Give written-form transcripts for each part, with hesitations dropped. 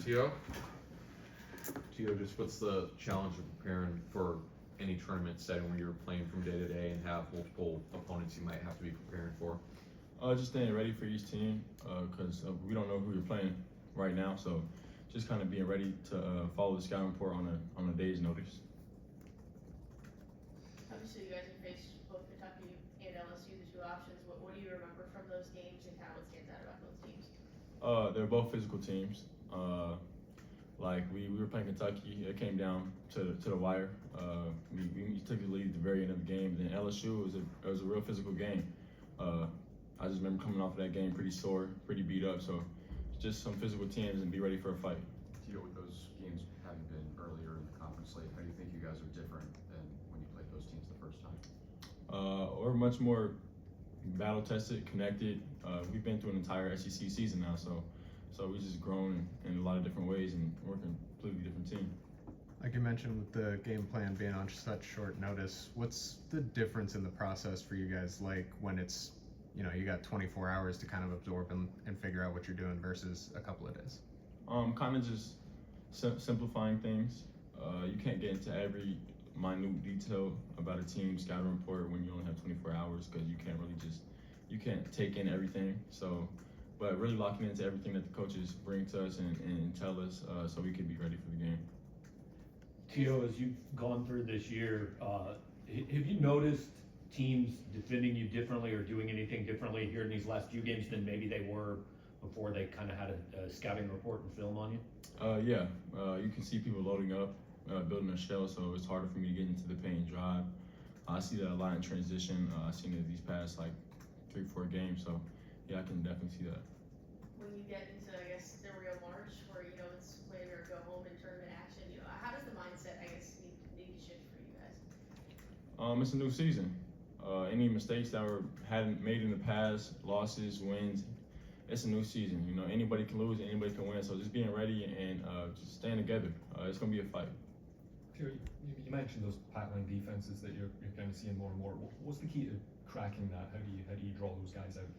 Tio. Tio, just what's the challenge of preparing for any tournament setting where you're playing from day to day and have multiple opponents you might have to be preparing for? Just staying ready for each team because we don't know who you're playing right now. So just kind of being ready to follow the scouting report on a day's notice. Obviously, you guys have faced both Kentucky and LSU, the two options. What do you remember from those games and kind of what stands out about those teams? They're both physical teams. Like we were playing Kentucky, it came down to the wire. We took the lead at the very end of the game. Then LSU was a real physical game. I just remember coming off of that game pretty sore, pretty beat up. So just some physical teams and be ready for a fight. Tio, with those games having been earlier in the conference slate, how do you think you guys are different than when you played those teams the first time? We're much more battle tested, connected. We've been through an entire SEC season now, so we just grown in a lot of different ways and we're a completely different team. Like you mentioned with the game plan being on such short notice, what's the difference in the process for you guys like when it's, you got 24 hours to kind of absorb and figure out what you're doing versus a couple of days? Kind of just simplifying things. You can't get into every minute detail about a team scouting report when you only have 24 hours because you can't take in everything. But really locking into everything that the coaches bring to us and tell us so we can be ready for the game. Tio, as you've gone through this year, have you noticed teams defending you differently or doing anything differently here in these last few games than maybe they were before they kind of had a scouting report and film on you? Yeah, you can see people loading up, building a shell, so it's harder for me to get into the paint and drive. I see that a lot in transition. I've seen it these past like 3-4 games, so yeah, I can definitely see that. When you get into, I guess, the real March where, it's win or go home in tournament action, how does the mindset, I guess, need to shift for you guys? It's a new season. Any mistakes that hadn't made in the past, losses, wins, it's a new season. Anybody can lose, anybody can win. So just being ready and just staying together. It's gonna be a fight. Tio, you mentioned those pack-line defenses that you're kind of seeing more and more. What's the key to cracking that? How do you draw those guys out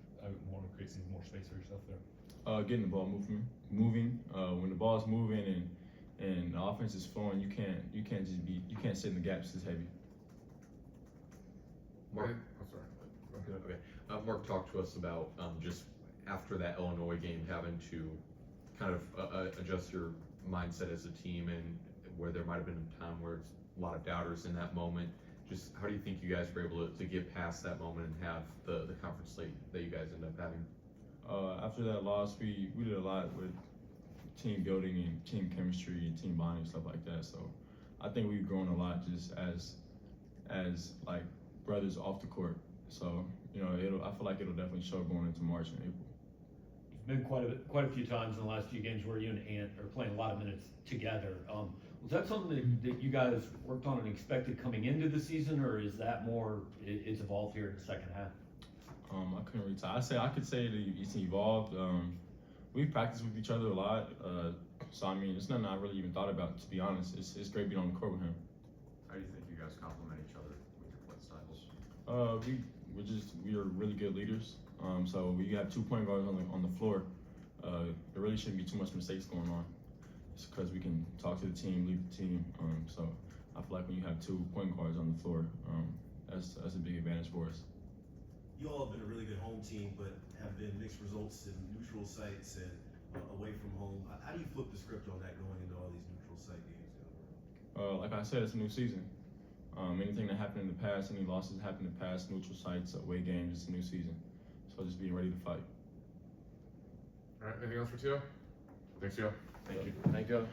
more and create some more space for yourself there? Getting the ball moving. When the ball's moving and the offense is flowing, you can't sit in the gaps as heavy. Mark, okay. Mark talked to us about just after that Illinois game having to kind of adjust your mindset as a team and where there might have been a time where it's a lot of doubters in that moment. Just how do you think you guys were able to get past that moment and have the conference slate that you guys end up having? After that loss, we did a lot with team building and team chemistry and team bonding and stuff like that. So I think we've grown a lot just as like brothers off the court. So I feel like it'll definitely show going into March and April. There's been quite a few times in the last few games where you and Ant are playing a lot of minutes together. Was that something that you guys worked on and expected coming into the season, or is that more it's evolved here in the second half? I couldn't really tell. I could say that it's evolved. We've practiced with each other a lot, so I mean, it's nothing I really even thought about, to be honest. It's great being on the court with him. How do you think you guys complement each other with your play styles? We are really good leaders. So we have 2 point guards on the floor. There really shouldn't be too much mistakes going on. It's because we can talk to the team, lead the team. So I feel like when you have 2 point guards on the floor, that's a big advantage for us. You all have been a really good home team, but have been mixed results in neutral sites and away from home. How do you flip the script on that going into all these neutral site games? Like I said, it's a new season. Anything that happened in the past, any losses that happened in the past, neutral sites, away games, it's a new season. So just being ready to fight. All right, anything else for Tio? Thanks, Tio. Thank you. Thank you.